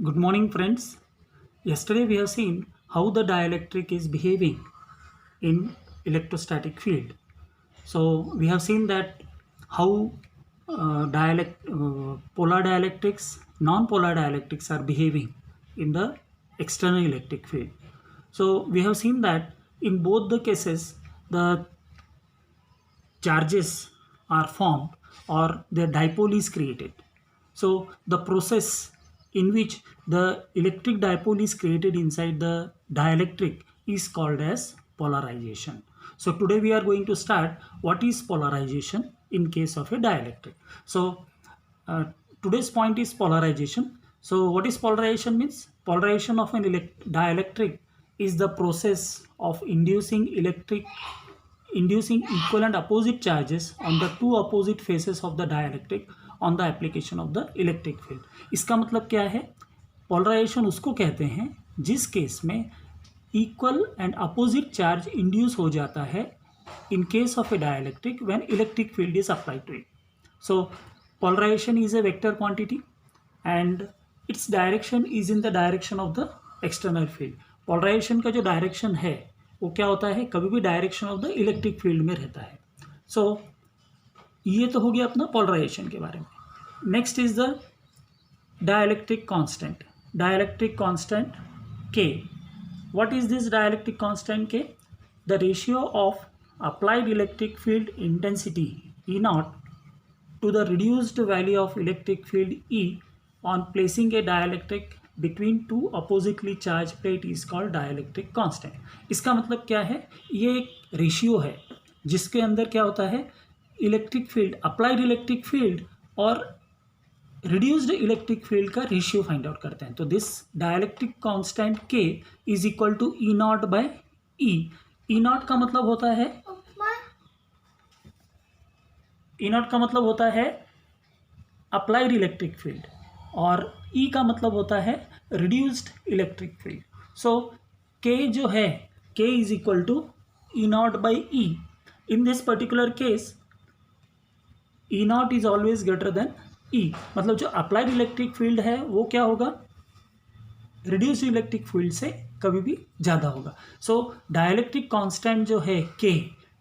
Good morning, friends. Yesterday we have seen how the dielectric is behaving in electrostatic field. So we have seen that how polar dielectrics, non-polar dielectrics are behaving in the external electric field. So we have seen that in both the cases the charges are formed or the dipole is created. So the process in which the electric dipole is created inside the dielectric is called as polarization. So today we are going to start what is polarization in case of a dielectric. So uh, today's point is polarization. So what is polarization means? Polarization of an dielectric is the process of inducing equal and opposite charges on the two opposite faces of the dielectric on the application of the electric field. इसका मतलब क्या है? Polarisation उसको कहते हैं जिस case में equal and opposite charge induce हो जाता है in case of a dielectric when electric field is applied to it. So polarization is a vector quantity and its direction is in the direction of the external field. Polarization का जो direction है वो क्या होता है? कभी भी direction of the electric field में रहता है. सो ये तो हो गया अपना पोलराइजेशन के बारे में. Next is the dielectric constant. Dielectric constant K. What is this dielectric constant K? The ratio of applied electric field intensity E naught to the reduced value of electric field E on placing a dielectric between two oppositely charged plate is called dielectric constant. इसका मतलब क्या है? ये एक ratio है जिसके अंदर क्या होता है? Electric field, applied electric field और रिड्यूस्ड इलेक्ट्रिक फील्ड का रेशियो फाइंड आउट करते हैं. तो this dielectric constant K is equal to E naught by E. E naught का मतलब होता है अप्लाइड इलेक्ट्रिक फील्ड और E का मतलब होता है reduced electric field. So K जो है K is equal to E naught by E. In this particular case E naught is always greater than E. मतलब जो अप्लाइड इलेक्ट्रिक फील्ड है वो क्या होगा? रिड्यूस्ड इलेक्ट्रिक फील्ड से कभी भी ज़्यादा होगा. सो डाइलेक्ट्रिक कांस्टेंट जो है K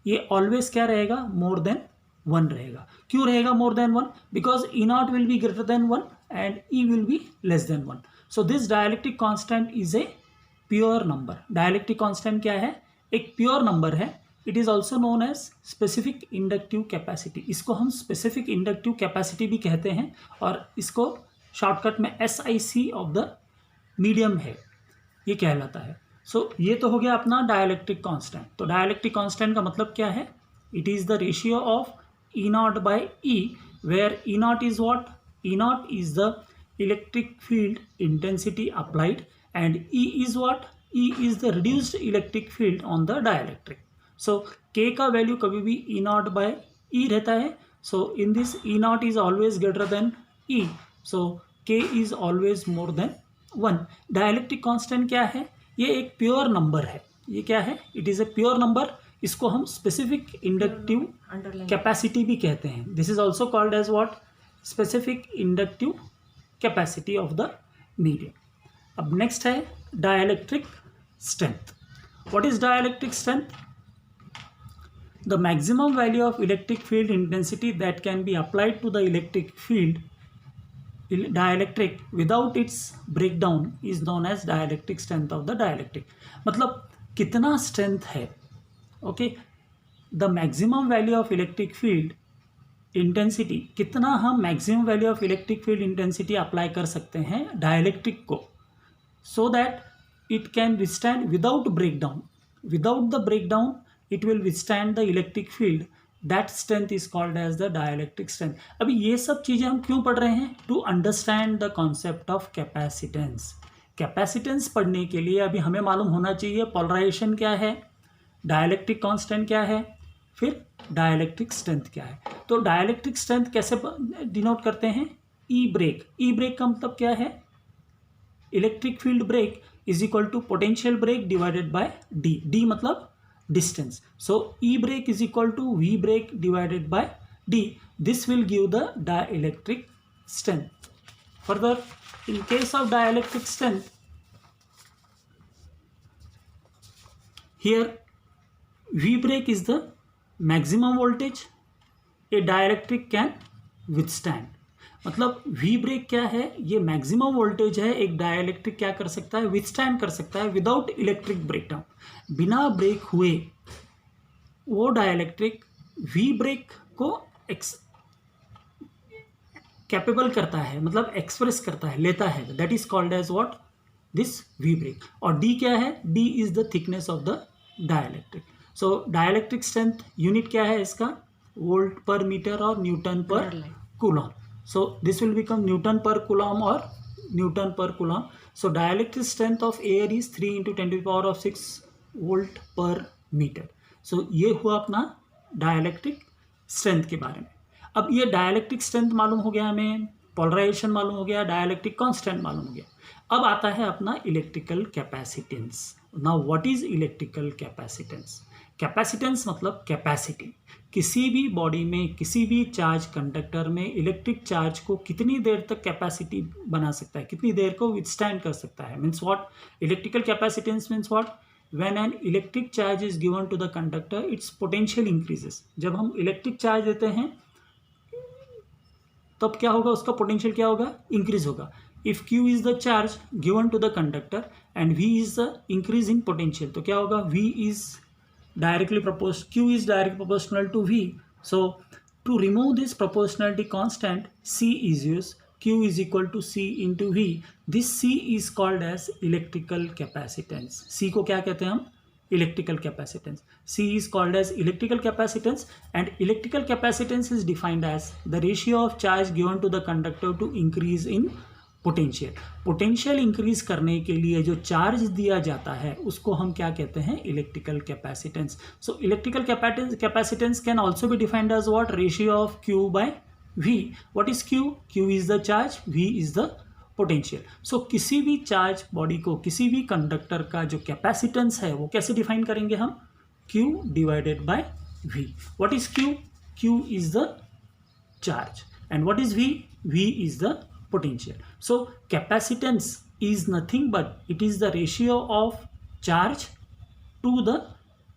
ये ऑलवेज क्या रहेगा? मोर देन 1 रहेगा. क्यों रहेगा more than 1? Because E naught will be greater than 1 and E will be less than 1. So this dielectric constant is a pure number. Dielectric constant क्या है? एक प्योर नंबर है. It is also known as specific inductive capacity. इसको हम specific inductive capacity भी कहते हैं और इसको शॉर्टकट में SIC ऑफ द मीडियम है ये कहलाता है. सो ये तो हो गया अपना डाइलेक्ट्रिक कांस्टेंट. तो डाइलेक्ट्रिक कांस्टेंट का मतलब क्या है? It is the ratio of E naught by E where E naught is what? E naught is the electric field intensity applied and E is what? E is the reduced electric field on the dielectric. So K का value कभी भी E naught by E रहता है. So in this E naught is always greater than E. So K is always more than 1. Dielectric constant क्या है? ये एक pure number है. ये क्या है? It is a pure number. इसको हम स्पेसिफिक इंडक्टिव कैपेसिटी भी कहते हैं. This is also called as what? Specific inductive capacity of the medium. अब नेक्स्ट है dielectric strength. What is dielectric strength? The maximum value of electric field intensity that can be applied to the electric field dielectric without its breakdown is known as dielectric strength of the dielectric. मतलब कितना strength है? Okay, the maximum value of electric field intensity, कितना हम maximum value of electric field intensity apply कर सकते हैं dielectric को so that it can withstand without breakdown. Without the breakdown it will withstand the electric field. That strength is called as the dielectric strength. अभी ये सब चीज़ें हम क्यों पढ़ रहे हैं? To understand the concept of capacitance. Capacitance पढ़ने के लिए अभी हमें मालूम होना चाहिए पोलराइजेशन क्या है, डाइलेक्ट्रिक कांस्टेंट क्या है, फिर डाइलेक्ट्रिक स्ट्रेंथ क्या है. तो डाइलेक्ट्रिक स्ट्रेंथ कैसे डिनोट करते हैं? ई ब्रेक. ई ब्रेक का मतलब क्या है? Electric field break is equal to potential break divided by D. D मतलब distance. So E break is equal to V break divided by D. This will give the dielectric strength. Further, in case of dielectric strength, here V break is the maximum voltage a dielectric can withstand. मतलब V break क्या है, ये maximum voltage है एक dielectric क्या कर सकता है, विथस्टैंड कर सकता है विदाउट इलेक्ट्रिक ब्रेकडाउन. बिना ब्रेक हुए वो डाइलेक्ट्रिक V ब्रेक को कैपेबल करता है, मतलब एक्सप्रेस करता है, लेता है. That is called as what, this V break. और D क्या है, D is the thickness of the dielectric. So dielectric strength unit क्या है इसका, वोल्ट पर मीटर और न्यूटन पर coulomb. So this will become Newton per coulomb or Newton per coulomb. So dielectric strength of air is 3 into 10 to the power of 6 volt per meter. So ये हुआ अपना dielectric strength के बारे में. अब ये डाइलेक्ट्रिक स्ट्रेंथ मालूम हो गया हमें, पोलराइजेशन मालूम हो गया, डाइलेक्ट्रिक कांस्टेंट मालूम हो गया. अब आता है अपना electrical capacitance. Now what is electrical capacitance. Capacitance मतलब कैपेसिटी. किसी भी बॉडी में किसी भी चार्ज कंडक्टर में इलेक्ट्रिक चार्ज को कितनी देर तक कैपेसिटी बना सकता है, कितनी देर को विथस्टैंड कर सकता है. Means what, electrical capacitance means what, when an electric charge is given to the conductor its potential increases. जब हम इलेक्ट्रिक चार्ज देते हैं तब क्या होगा, उसका पोटेंशियल क्या होगा, इंक्रीज होगा. If Q is the charge given to the conductor and V is the increase in potential, तो क्या होगा, V is directly proposed, Q is directly proportional to V. So to remove this proportionality constant, C is used. Q is equal to C into V. This C is called as electrical capacitance. C को क्या कहते हैं हम, electrical capacitance. C is called as electrical capacitance, and electrical capacitance is defined as the ratio of charge given to the conductor to increase in potential. Potential increase करने के लिए जो charge दिया जाता है उसको हम क्या कहते हैं, electrical capacitance. So electrical capacitance can also be defined as what, ratio of Q by V. What is Q, Q is the charge, V is the potential. So किसी भी चार्ज बॉडी को, किसी भी कंडक्टर का जो capacitance है वो कैसे डिफाइन करेंगे हम, Q divided by V. What is Q, Q is the charge and what is V, V is the potential. So capacitance is nothing but it is the ratio of charge to the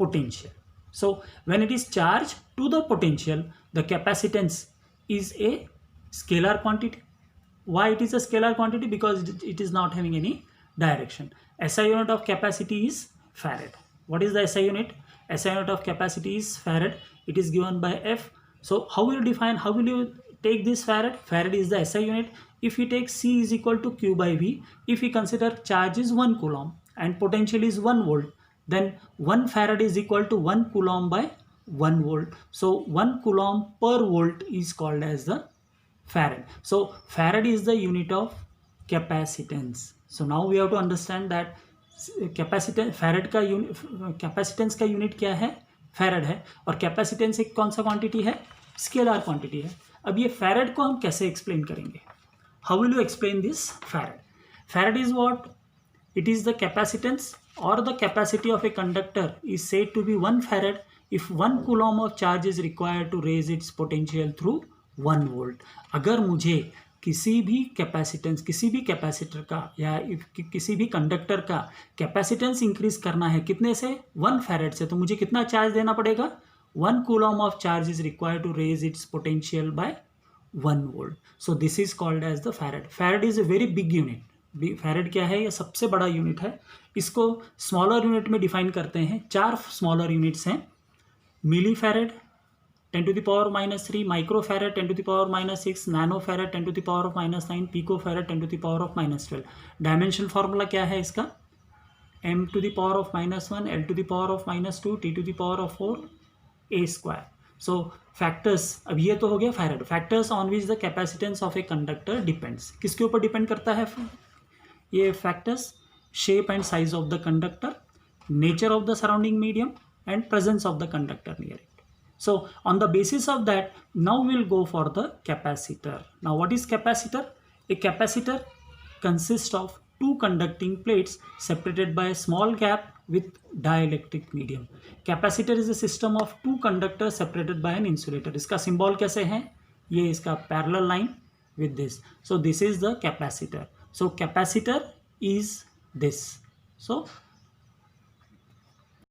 potential. So when it is charge to the potential, the capacitance is a scalar quantity. Why it is a scalar quantity? Because it is not having any direction. SI unit of capacity is farad. What is the SI unit? SI unit of capacity is farad. It is given by F. So how will you define, how will you take this farad? Farad is the SI unit. If we take C is equal to Q by V, if we consider charge is 1 coulomb and potential is 1 volt, then 1 farad is equal to 1 coulomb by 1 volt. So 1 coulomb per volt is called as the farad. So farad is the unit of capacitance. So now we have to understand that capacitance, farad का capacitance का unit क्या है, farad है, और capacitance एक कौन सा quantity है, स्केलर क्वांटिटी है. अब ये farad को हम कैसे एक्सप्लेन करेंगे, how will you explain this farad? Farad is what? It is the capacitance or the capacity of a conductor is said to be 1 farad if 1 coulomb of charge is required to raise its potential through 1 volt. अगर मुझे किसी भी capacitance, किसी भी capacitor का या किसी भी कंडक्टर का कैपेसिटेंस इंक्रीज करना है कितने से, 1 farad से, तो मुझे कितना चार्ज देना पड़ेगा, 1 coulomb of charge is required to raise its potential by 1 volt. So this is called as the farad. Farad is a very big unit. farad क्या है, ये सबसे बड़ा यूनिट है. इसको स्मॉलर यूनिट में डिफाइन करते हैं. 4 स्मॉलर यूनिट्स हैं, millifarad 10 to the power minus 3, microfarad 10 to the power minus 6, nanofarad 10 to the power of minus 9, picofarad 10 to the power of minus 12. Dimension formula क्या है इसका, m to the power of minus 1, l to the power of minus 2, t to the power of 4, a square. So factors, अब ये तो हो गया farad. Factors on which the capacitance of a conductor depends, किसके ऊपर depend करता है ये factors, shape and size of the conductor, nature of the surrounding medium and presence of the conductor near it. So on the basis of that now will go for the capacitor. Now what is capacitor? A capacitor consist of 2 conducting plates separated by a small gap with dielectric medium. Capacitor is a system of 2 conductors separated by an insulator. इसका symbol कैसे है, ये इसका parallel line with this. So this is the capacitor. So capacitor is this. So